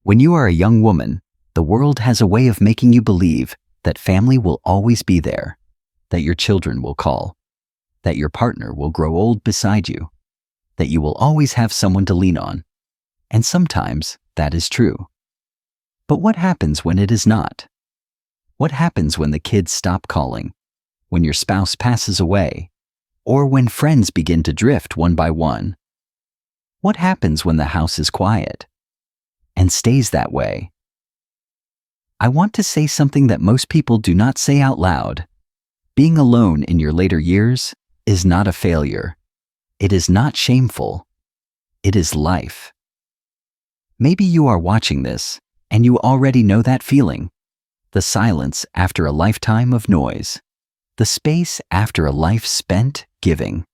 When you are a young woman, the world has a way of making you believe that family will always be there, that your children will call, that your partner will grow old beside you, that you will always have someone to lean on. And sometimes that is true. But what happens when it is not? What happens when the kids stop calling, when your spouse passes away, or when friends begin to drift one by one? What happens when the house is quiet and stays that way? I want to say something that most people do not say out loud. Being alone in your later years is not a failure. It is not shameful. It is life. Maybe you are watching this and you already know that feeling. The silence after a lifetime of noise. The space after a life spent giving.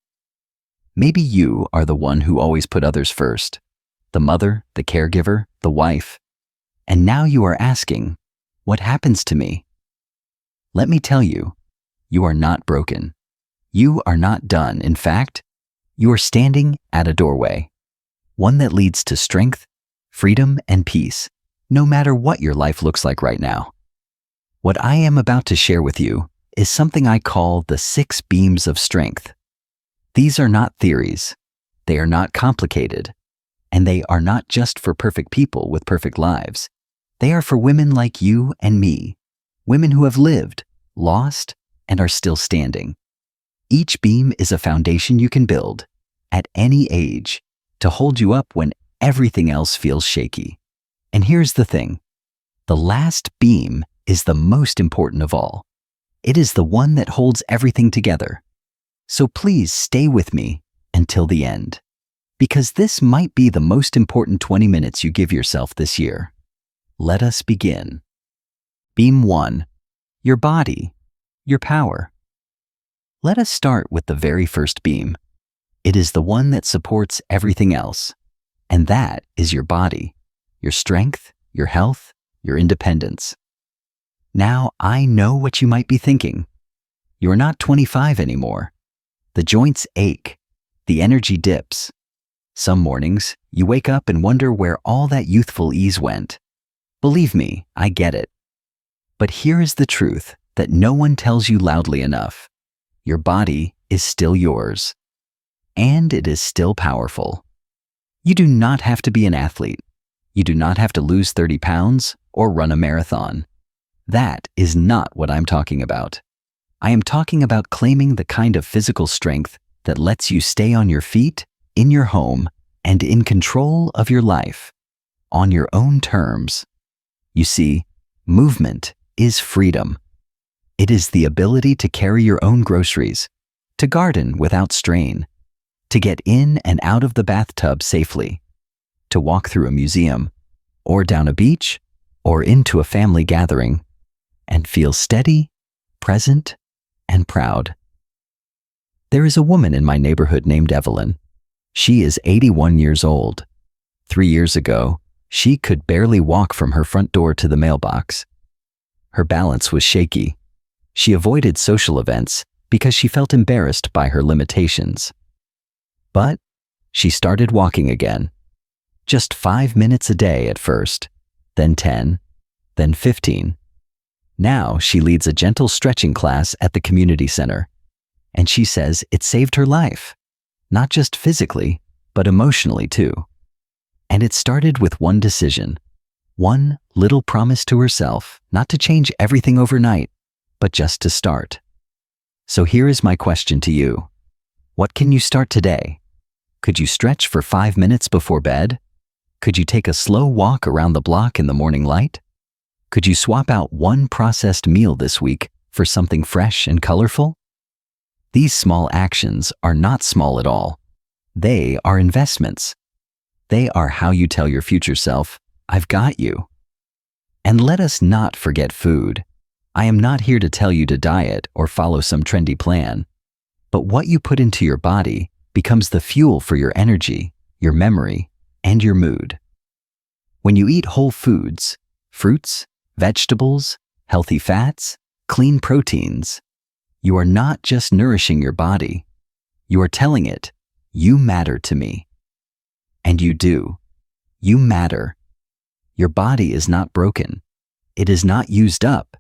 Maybe you are the one who always put others first. The mother, the caregiver, the wife. And now you are asking, what happens to me? Let me tell you, you are not broken. You are not done. In fact, you are standing at a doorway. One that leads to strength, freedom, and peace, no matter what your life looks like right now. What I am about to share with you is something I call the 6 beams of strength. These are not theories. They are not complicated. And they are not just for perfect people with perfect lives. They are for women like you and me, women who have lived, lost, and are still standing. Each beam is a foundation you can build, at any age, to hold you up when everything else feels shaky. And here's the thing. The last beam is the most important of all. It is the one that holds everything together. So please stay with me until the end, because this might be the most important 20 minutes you give yourself this year. Let us begin. Beam 1. Your body, your power. Let us start with the very first beam. It is the one that supports everything else, and that is your body, your strength, your health, your independence. Now, I know what you might be thinking. You're not 25 anymore. The joints ache. The energy dips. Some mornings, you wake up and wonder where all that youthful ease went. Believe me, I get it. But here is the truth that no one tells you loudly enough. Your body is still yours. And it is still powerful. You do not have to be an athlete. You do not have to lose 30 pounds or run a marathon. That is not what I'm talking about. I am talking about claiming the kind of physical strength that lets you stay on your feet, in your home, and in control of your life, on your own terms. You see, movement is freedom. It is the ability to carry your own groceries, to garden without strain, to get in and out of the bathtub safely, to walk through a museum, or down a beach, or into a family gathering, and feel steady, present, and proud. There is a woman in my neighborhood named Evelyn. She is 81 years old. 3 years ago, she could barely walk from her front door to the mailbox. Her balance was shaky. She avoided social events because she felt embarrassed by her limitations. But she started walking again. Just 5 minutes a day at first, then 10, then 15. Now she leads a gentle stretching class at the community center, and she says it saved her life, not just physically, but emotionally too. And it started with one decision, one little promise to herself, not to change everything overnight, but just to start. So here is my question to you. What can you start today? Could you stretch for 5 minutes before bed? Could you take a slow walk around the block in the morning light? Could you swap out one processed meal this week for something fresh and colorful? These small actions are not small at all. They are investments. They are how you tell your future self, I've got you. And let us not forget food. I am not here to tell you to diet or follow some trendy plan. But what you put into your body becomes the fuel for your energy, your memory, and your mood. When you eat whole foods, fruits, vegetables, healthy fats, clean proteins, you are not just nourishing your body. You are telling it, you matter to me. And you do. You matter. Your body is not broken. It is not used up.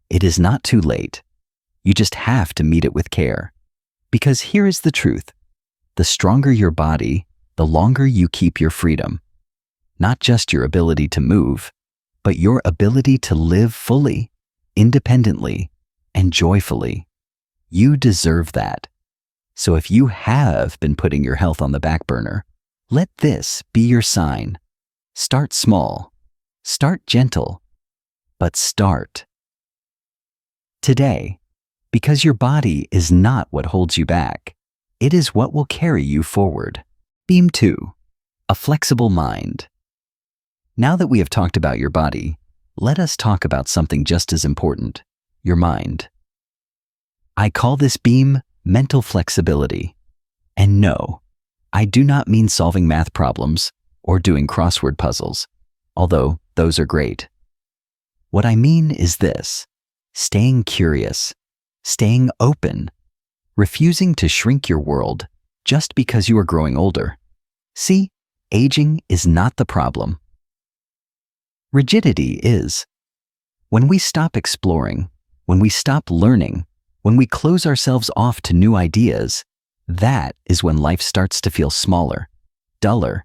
It is not too late. You just have to meet it with care. Because here is the truth. The stronger your body, the longer you keep your freedom. Not just your ability to move, but your ability to live fully, independently, and joyfully. You deserve that. So if you have been putting your health on the back burner, let this be your sign. Start small. Start gentle. But start. Today, because your body is not what holds you back. It is what will carry you forward. Beam 2. A flexible mind. Now that we have talked about your body, let us talk about something just as important, your mind. I call this beam mental flexibility. And no, I do not mean solving math problems or doing crossword puzzles, although those are great. What I mean is this: staying curious, staying open, refusing to shrink your world just because you are growing older. See, aging is not the problem. Rigidity is. When we stop exploring, when we stop learning, when we close ourselves off to new ideas, that is when life starts to feel smaller, duller,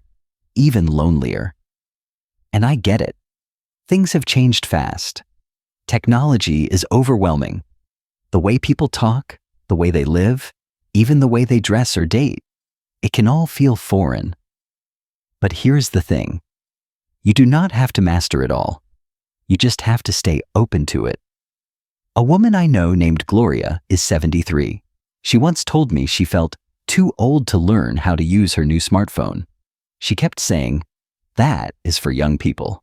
even lonelier. And I get it. Things have changed fast. Technology is overwhelming. The way people talk, the way they live, even the way they dress or date, it can all feel foreign. But here's the thing. You do not have to master it all. You just have to stay open to it. A woman I know named Gloria is 73. She once told me she felt too old to learn how to use her new smartphone. She kept saying, "That is for young people."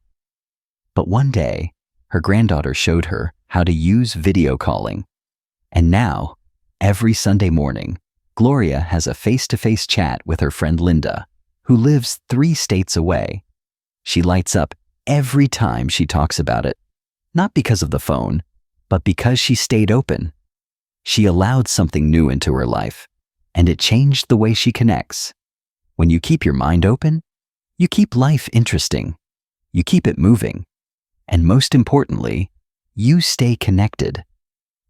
But one day, her granddaughter showed her how to use video calling. And now, every Sunday morning, Gloria has a face-to-face chat with her friend Linda, who lives 3 states away. She lights up every time she talks about it, not because of the phone, but because she stayed open. She allowed something new into her life, and it changed the way she connects. When you keep your mind open, you keep life interesting. You keep it moving. And most importantly, you stay connected,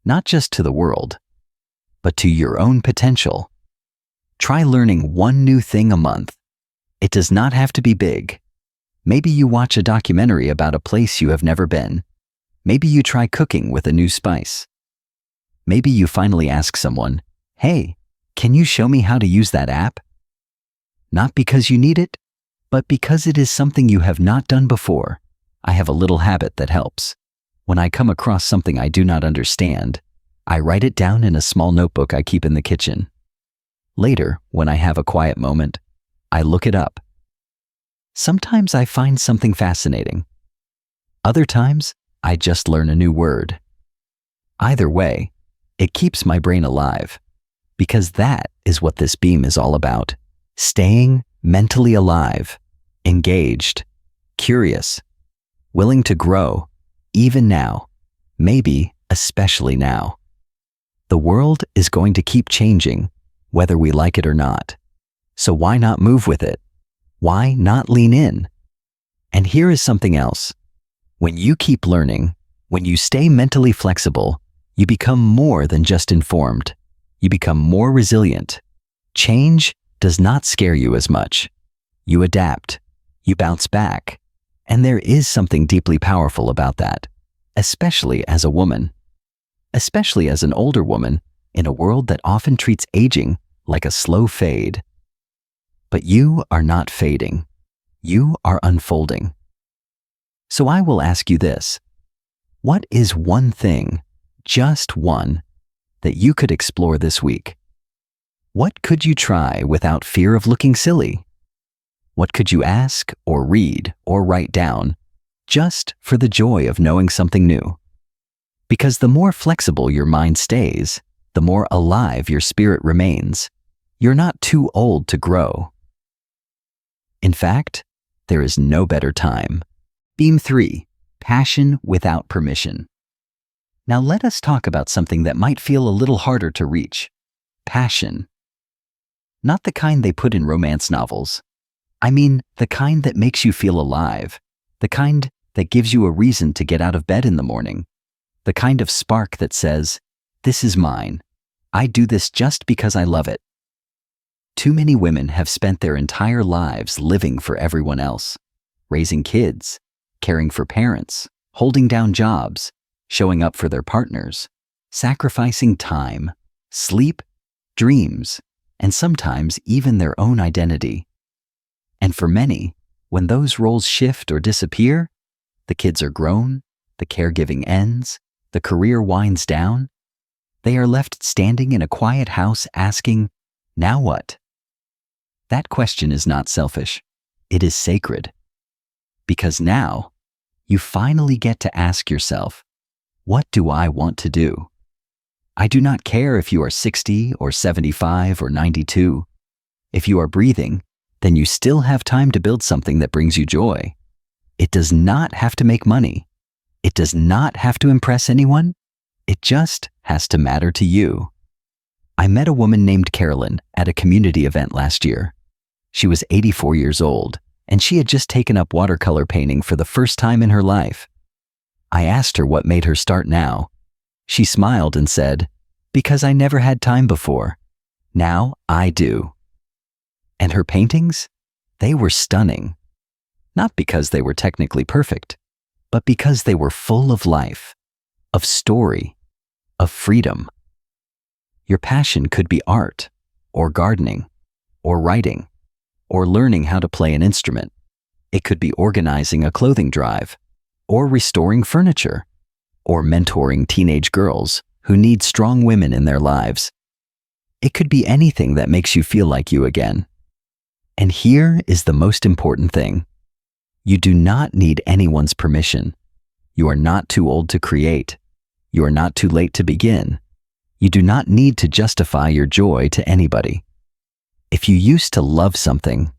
not just to the world, but to your own potential. Try learning one new thing a month. It does not have to be big. Maybe you watch a documentary about a place you have never been. Maybe you try cooking with a new spice. Maybe you finally ask someone, "Hey, can you show me how to use that app?" Not because you need it, but because it is something you have not done before. I have a little habit that helps. When I come across something I do not understand, I write it down in a small notebook I keep in the kitchen. Later, when I have a quiet moment, I look it up. Sometimes I find something fascinating. Other times, I just learn a new word. Either way, it keeps my brain alive, because that is what this beam is all about. Staying mentally alive, engaged, curious, willing to grow, even now, maybe especially now. The world is going to keep changing, whether we like it or not. So why not move with it? Why not lean in? And here is something else. When you keep learning, when you stay mentally flexible, you become more than just informed. You become more resilient. Change does not scare you as much. You adapt. You bounce back. And there is something deeply powerful about that, especially as a woman. Especially as an older woman in a world that often treats aging like a slow fade. But you are not fading. You are unfolding. So I will ask you this. What is one thing, just one, that you could explore this week? What could you try without fear of looking silly? What could you ask or read or write down just for the joy of knowing something new? Because the more flexible your mind stays, the more alive your spirit remains. You're not too old to grow. In fact, there is no better time. Beam 3, passion without permission. Now let us talk about something that might feel a little harder to reach. Passion. Not the kind they put in romance novels. I mean, the kind that makes you feel alive, The kind that gives you a reason to get out of bed in the morning. The kind of spark that says, "This is mine. I do this just because I love it." Too many women have spent their entire lives living for everyone else, raising kids, caring for parents, holding down jobs, showing up for their partners, sacrificing time, sleep, dreams, and sometimes even their own identity. And for many, when those roles shift or disappear, the kids are grown, the caregiving ends, the career winds down, they are left standing in a quiet house asking, "Now what?" That question is not selfish. It is sacred. Because now, you finally get to ask yourself, what do I want to do? I do not care if you are 60 or 75 or 92. If you are breathing, then you still have time to build something that brings you joy. It does not have to make money. It does not have to impress anyone. It just has to matter to you. I met a woman named Carolyn at a community event last year. She was 84 years old, and she had just taken up watercolor painting for the first time in her life. I asked her what made her start now. She smiled and said, "Because I never had time before. Now I do." And her paintings? They were stunning. Not because they were technically perfect, but because they were full of life, of story, of freedom. Your passion could be art, or gardening, or writing, or learning how to play an instrument. It could be organizing a clothing drive, or restoring furniture, or mentoring teenage girls who need strong women in their lives. It could be anything that makes you feel like you again. And here is the most important thing. You do not need anyone's permission. You are not too old to create. You are not too late to begin. You do not need to justify your joy to anybody. If you used to love something,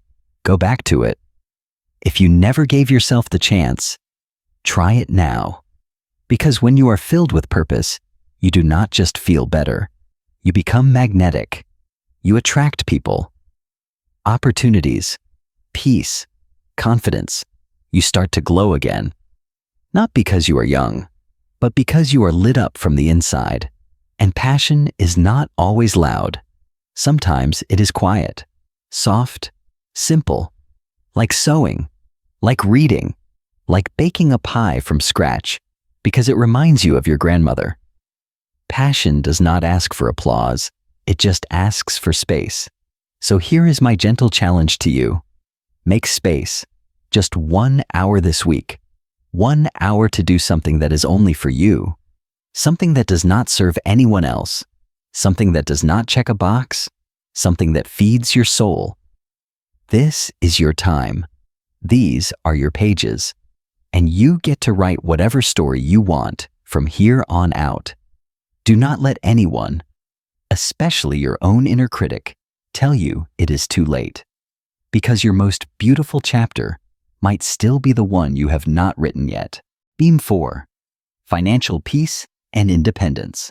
go back to it. If you never gave yourself the chance, try it now. Because when you are filled with purpose, you do not just feel better. You become magnetic. You attract people, opportunities, peace, confidence. You start to glow again. Not because you are young, but because you are lit up from the inside. And passion is not always loud. Sometimes it is quiet, soft, simple, like sewing, like reading, like baking a pie from scratch, because it reminds you of your grandmother. Passion does not ask for applause, it just asks for space. So here is my gentle challenge to you. Make space, just 1 hour this week. 1 hour to do something that is only for you. Something that does not serve anyone else. Something that does not check a box. Something that feeds your soul. This is your time. These are your pages. And you get to write whatever story you want from here on out. Do not let anyone, especially your own inner critic, tell you it is too late. Because your most beautiful chapter might still be the one you have not written yet. Beam 4. Financial peace and independence.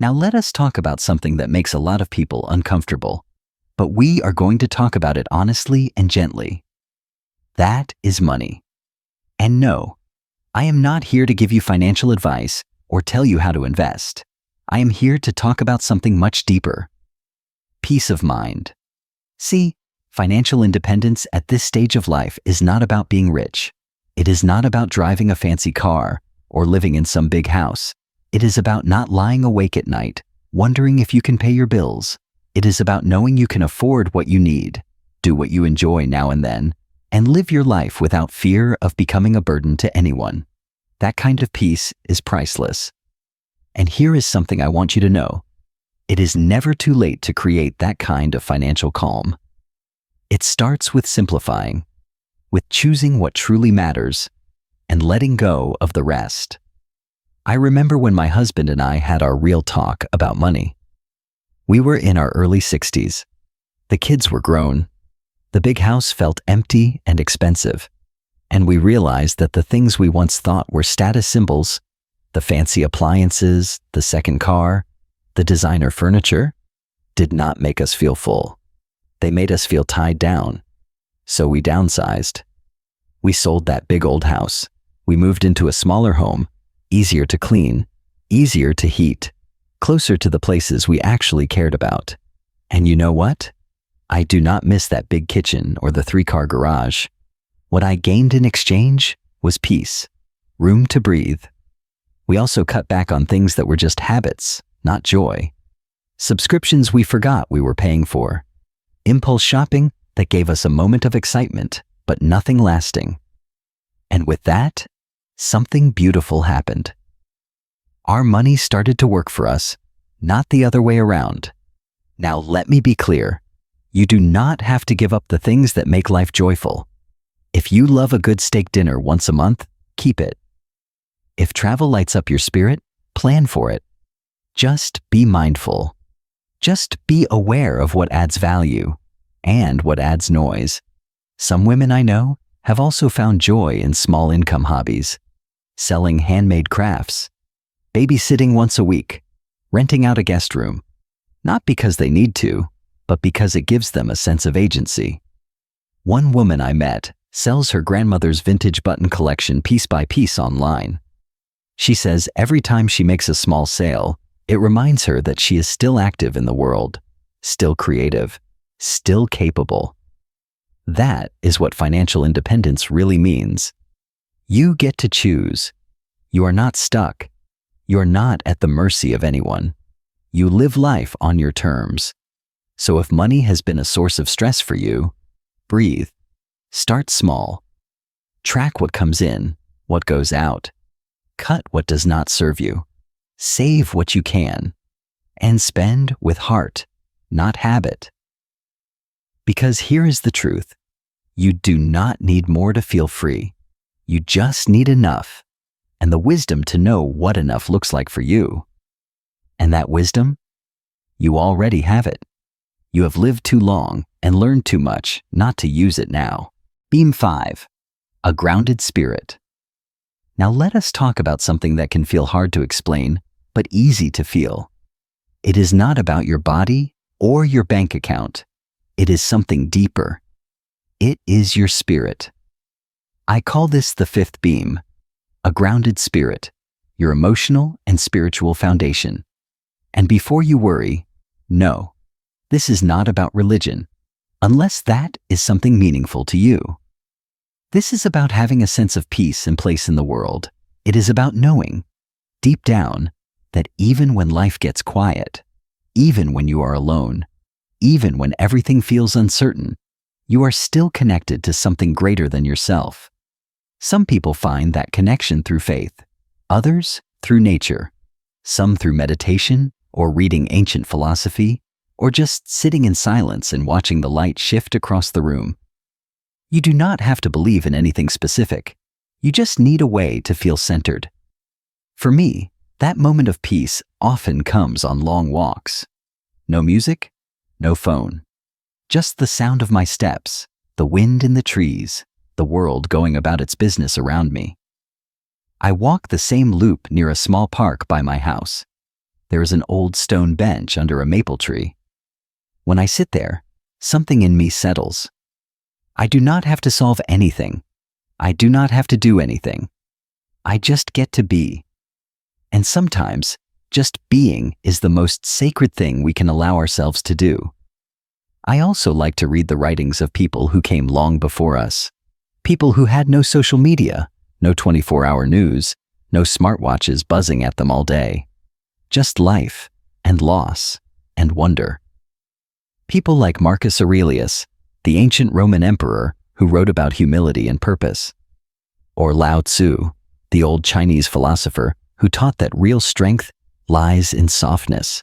Now let us talk about something that makes a lot of people uncomfortable, but we are going to talk about it honestly and gently. That is money. And no, I am not here to give you financial advice or tell you how to invest. I am here to talk about something much deeper. Peace of mind. See, financial independence at this stage of life is not about being rich. It is not about driving a fancy car or living in some big house. It is about not lying awake at night, wondering if you can pay your bills. It is about knowing you can afford what you need, do what you enjoy now and then, and live your life without fear of becoming a burden to anyone. That kind of peace is priceless. And here is something I want you to know. It is never too late to create that kind of financial calm. It starts with simplifying, with choosing what truly matters, and letting go of the rest. I remember when my husband and I had our real talk about money. We were in our early 60s. The kids were grown. The big house felt empty and expensive. And we realized that the things we once thought were status symbols, the fancy appliances, the second car, the designer furniture, did not make us feel full. They made us feel tied down. So we downsized. We sold that big old house. We moved into a smaller home, easier to clean, easier to heat, closer to the places we actually cared about. And you know what? I do not miss that big kitchen or the 3-car garage. What I gained in exchange was peace, room to breathe. We also cut back on things that were just habits, not joy. Subscriptions we forgot we were paying for. Impulse shopping that gave us a moment of excitement, but nothing lasting. And with that, something beautiful happened. Our money started to work for us, not the other way around. Now let me be clear. You do not have to give up the things that make life joyful. If you love a good steak dinner once a month, keep it. If travel lights up your spirit, plan for it. Just be mindful. Just be aware of what adds value and what adds noise. Some women I know have also found joy in small income hobbies, selling handmade crafts, babysitting once a week, renting out a guest room, not because they need to, but because it gives them a sense of agency. One woman I met sells her grandmother's vintage button collection piece by piece online. She says every time she makes a small sale, it reminds her that she is still active in the world, still creative, still capable. That is what financial independence really means. You get to choose. You are not stuck. You are not at the mercy of anyone. You live life on your terms. So if money has been a source of stress for you, breathe. Start small. Track what comes in, what goes out. Cut what does not serve you. Save what you can. And spend with heart, not habit. Because here is the truth. You do not need more to feel free. You just need enough, and the wisdom to know what enough looks like for you. And that wisdom? You already have it. You have lived too long and learned too much not to use it now. Beam 5. A grounded spirit. Now let us talk about something that can feel hard to explain, but easy to feel. It is not about your body or your bank account. It is something deeper. It is your spirit. I call this the 5th beam, a grounded spirit, your emotional and spiritual foundation. And before you worry, no, this is not about religion, unless that is something meaningful to you. This is about having a sense of peace and place in the world. It is about knowing, deep down, that even when life gets quiet, even when you are alone, even when everything feels uncertain, you are still connected to something greater than yourself. Some people find that connection through faith, others through nature, some through meditation or reading ancient philosophy, or just sitting in silence and watching the light shift across the room. You do not have to believe in anything specific. You just need a way to feel centered. For me, that moment of peace often comes on long walks. No music, no phone. Just the sound of my steps, the wind in the trees, the world going about its business around me. I walk the same loop near a small park by my house. There is an old stone bench under a maple tree. When I sit there, something in me settles. I do not have to solve anything. I do not have to do anything. I just get to be. And sometimes, just being is the most sacred thing we can allow ourselves to do. I also like to read the writings of people who came long before us. People who had no social media, no 24-hour news, no smartwatches buzzing at them all day. Just life, and loss, and wonder. People like Marcus Aurelius, the ancient Roman emperor who wrote about humility and purpose. Or Lao Tzu, the old Chinese philosopher who taught that real strength lies in softness.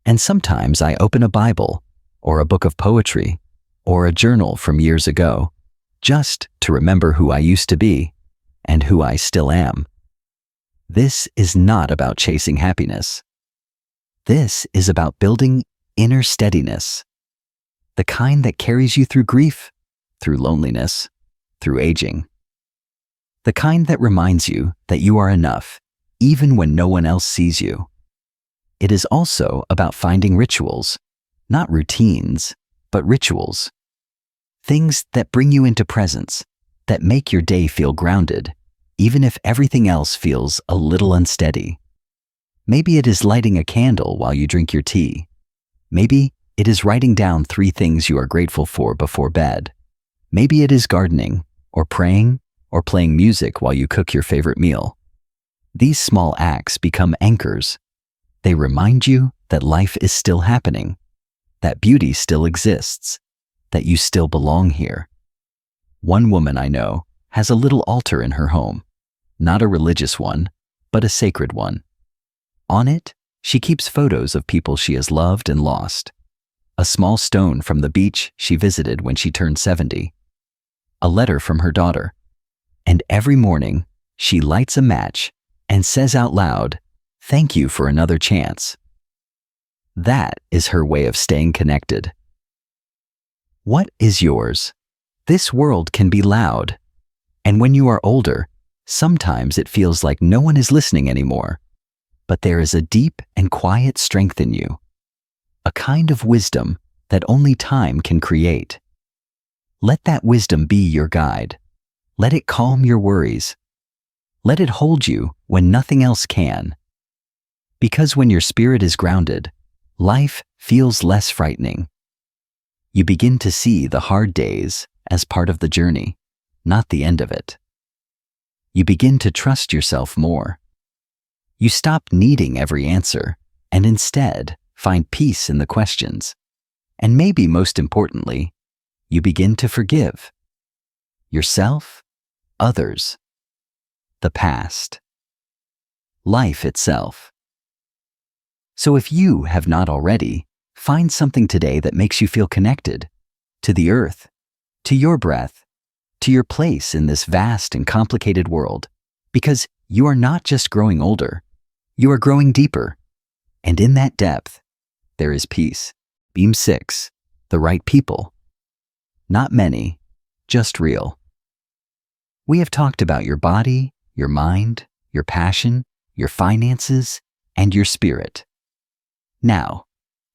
And sometimes I open a Bible, or a book of poetry, or a journal from years ago, just to remember who I used to be and who I still am. This is not about chasing happiness. This is about building inner steadiness, the kind that carries you through grief, through loneliness, through aging. The kind that reminds you that you are enough, even when no one else sees you. It is also about finding rituals, not routines, but rituals. Things that bring you into presence, that make your day feel grounded, even if everything else feels a little unsteady. Maybe it is lighting a candle while you drink your tea. Maybe it is writing down 3 things you are grateful for before bed. Maybe it is gardening, or praying, or playing music while you cook your favorite meal. These small acts become anchors. They remind you that life is still happening, that beauty still exists, that you still belong here. One woman I know has a little altar in her home, not a religious one, but a sacred one. On it, she keeps photos of people she has loved and lost. A small stone from the beach she visited when she turned 70. A letter from her daughter. And every morning, she lights a match and says out loud, "Thank you for another chance." That is her way of staying connected. What is yours? This world can be loud. And when you are older, sometimes it feels like no one is listening anymore. But there is a deep and quiet strength in you. A kind of wisdom that only time can create. Let that wisdom be your guide. Let it calm your worries. Let it hold you when nothing else can. Because when your spirit is grounded, life feels less frightening. You begin to see the hard days as part of the journey, not the end of it. You begin to trust yourself more. You stop needing every answer and instead find peace in the questions. And maybe most importantly, you begin to forgive yourself, others, the past, life itself. So if you have not already, find something today that makes you feel connected to the earth, to your breath, to your place in this vast and complicated world, because you are not just growing older, you are growing deeper. And in that depth, there is peace. Beam 6, the right people. Not many, just real. We have talked about your body, your mind, your passion, your finances, and your spirit. Now,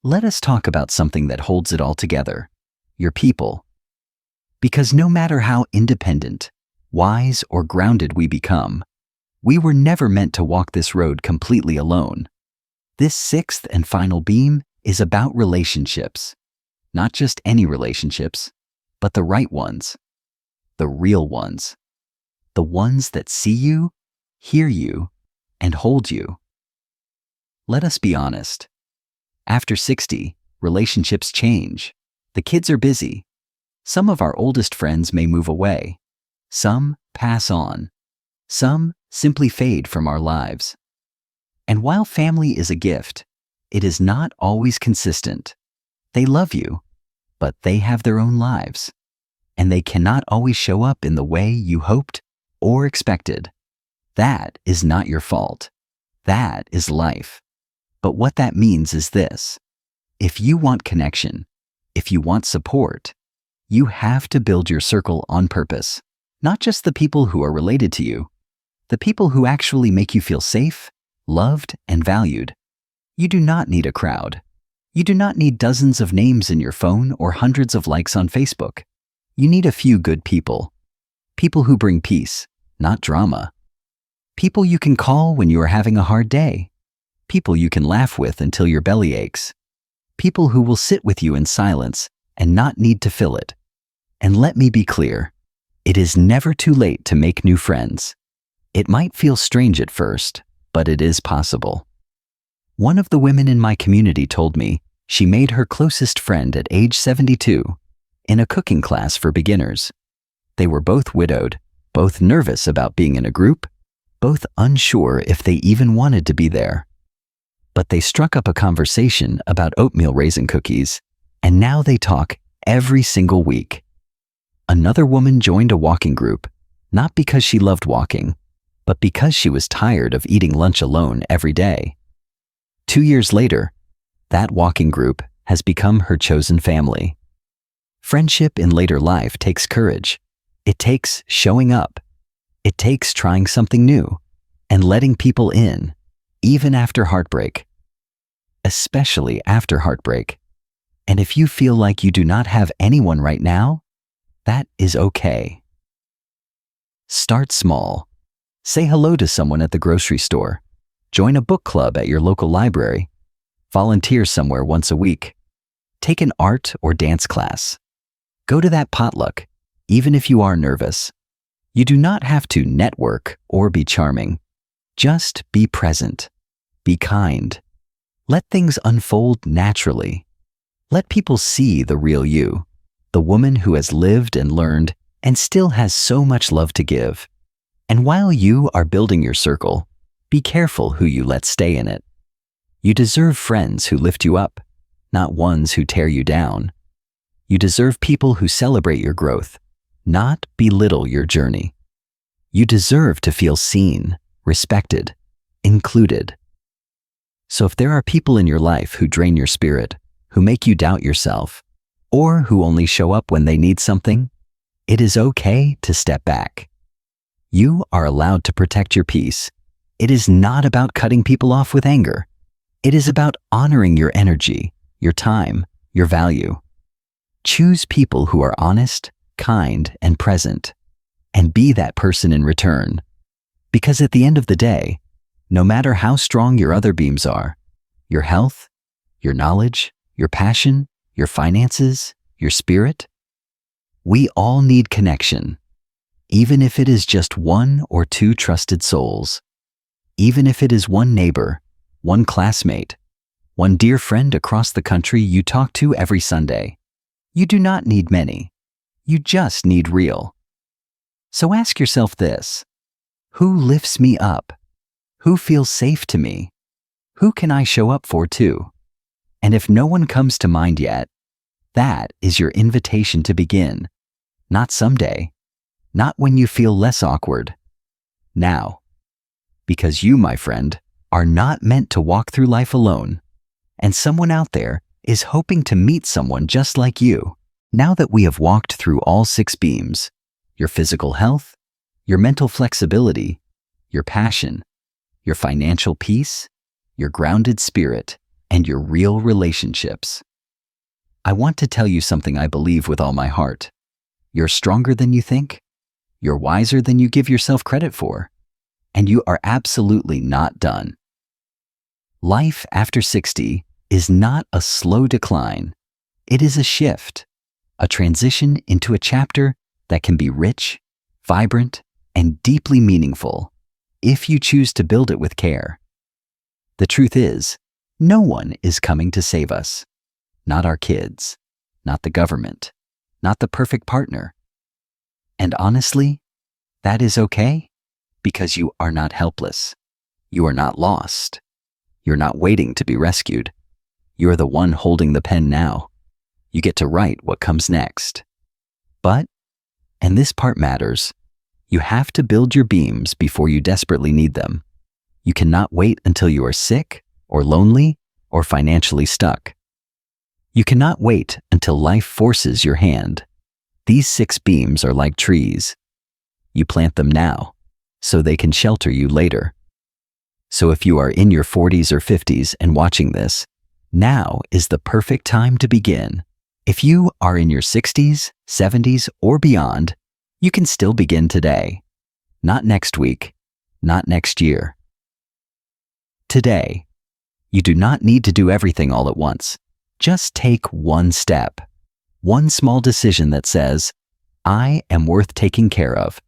let us talk about something that holds it all together, your people. Because no matter how independent, wise, or grounded we become, we were never meant to walk this road completely alone. This 6th and final beam is about relationships. Not just any relationships, but the right ones. The real ones. The ones that see you, hear you, and hold you. Let us be honest. After 60, relationships change. The kids are busy. Some of our oldest friends may move away. Some pass on. Some simply fade from our lives. And while family is a gift, it is not always consistent. They love you, but they have their own lives. And they cannot always show up in the way you hoped or expected. That is not your fault. That is life. But what that means is this. If you want connection, if you want support, you have to build your circle on purpose. Not just the people who are related to you, the people who actually make you feel safe, loved, and valued. You do not need a crowd. You do not need dozens of names in your phone or hundreds of likes on Facebook. You need a few good people. People who bring peace, not drama. People you can call when you are having a hard day. People you can laugh with until your belly aches. People who will sit with you in silence and not need to fill it. And let me be clear, it is never too late to make new friends. It might feel strange at first, but it is possible. One of the women in my community told me she made her closest friend at age 72 in a cooking class for beginners. They were both widowed, both nervous about being in a group, both unsure if they even wanted to be there. But they struck up a conversation about oatmeal raisin cookies, and now they talk every single week. Another woman joined a walking group, not because she loved walking, but because she was tired of eating lunch alone every day. 2 years later, that walking group has become her chosen family. Friendship in later life takes courage. It takes showing up. It takes trying something new and letting people in, even after heartbreak. Especially after heartbreak. And if you feel like you do not have anyone right now, that is okay. Start small. Say hello to someone at the grocery store. Join a book club at your local library. Volunteer somewhere once a week. Take an art or dance class. Go to that potluck, even if you are nervous. You do not have to network or be charming. Just be present. Be kind. Let things unfold naturally. Let people see the real you, the woman who has lived and learned and still has so much love to give. And while you are building your circle, be careful who you let stay in it. You deserve friends who lift you up, not ones who tear you down. You deserve people who celebrate your growth, not belittle your journey. You deserve to feel seen, respected, included. So if there are people in your life who drain your spirit, who make you doubt yourself, or who only show up when they need something, it is okay to step back. You are allowed to protect your peace. It is not about cutting people off with anger. It is about honoring your energy, your time, your value. Choose people who are honest, kind, and present, and be that person in return. Because at the end of the day, no matter how strong your other beams are, your health, your knowledge, your passion, your finances, your spirit, we all need connection, even if it is just one or two trusted souls, even if it is one neighbor, one classmate, one dear friend across the country you talk to every Sunday. You do not need many. You just need real. So ask yourself this: who lifts me up? Who feels safe to me? Who can I show up for too? And if no one comes to mind yet, that is your invitation to begin. Not someday, not when you feel less awkward. Now. Because you, my friend, are not meant to walk through life alone. And someone out there is hoping to meet someone just like you. Now that we have walked through all 6 beams, your physical health, your mental flexibility, your passion, your financial peace, your grounded spirit, and your real relationships, I want to tell you something I believe with all my heart. You're stronger than you think. You're wiser than you give yourself credit for. And you are absolutely not done. Life after 60 is not a slow decline. It is a shift, a transition into a chapter that can be rich, vibrant, and deeply meaningful if you choose to build it with care. The truth is, no one is coming to save us. Not our kids, not the government, not the perfect partner. And honestly, that is okay, because you are not helpless. You are not lost. You're not waiting to be rescued. You're the one holding the pen now. You get to write what comes next. But, and this part matters, you have to build your beams before you desperately need them. You cannot wait until you are sick, or lonely, or financially stuck. You cannot wait until life forces your hand. These 6 beams are like trees. You plant them now, so they can shelter you later. So if you are in your 40s or 50s and watching this, now is the perfect time to begin. If you are in your 60s, 70s, or beyond, you can still begin today. Not next week, not next year. Today. You do not need to do everything all at once. Just take one step. One small decision that says, I am worth taking care of,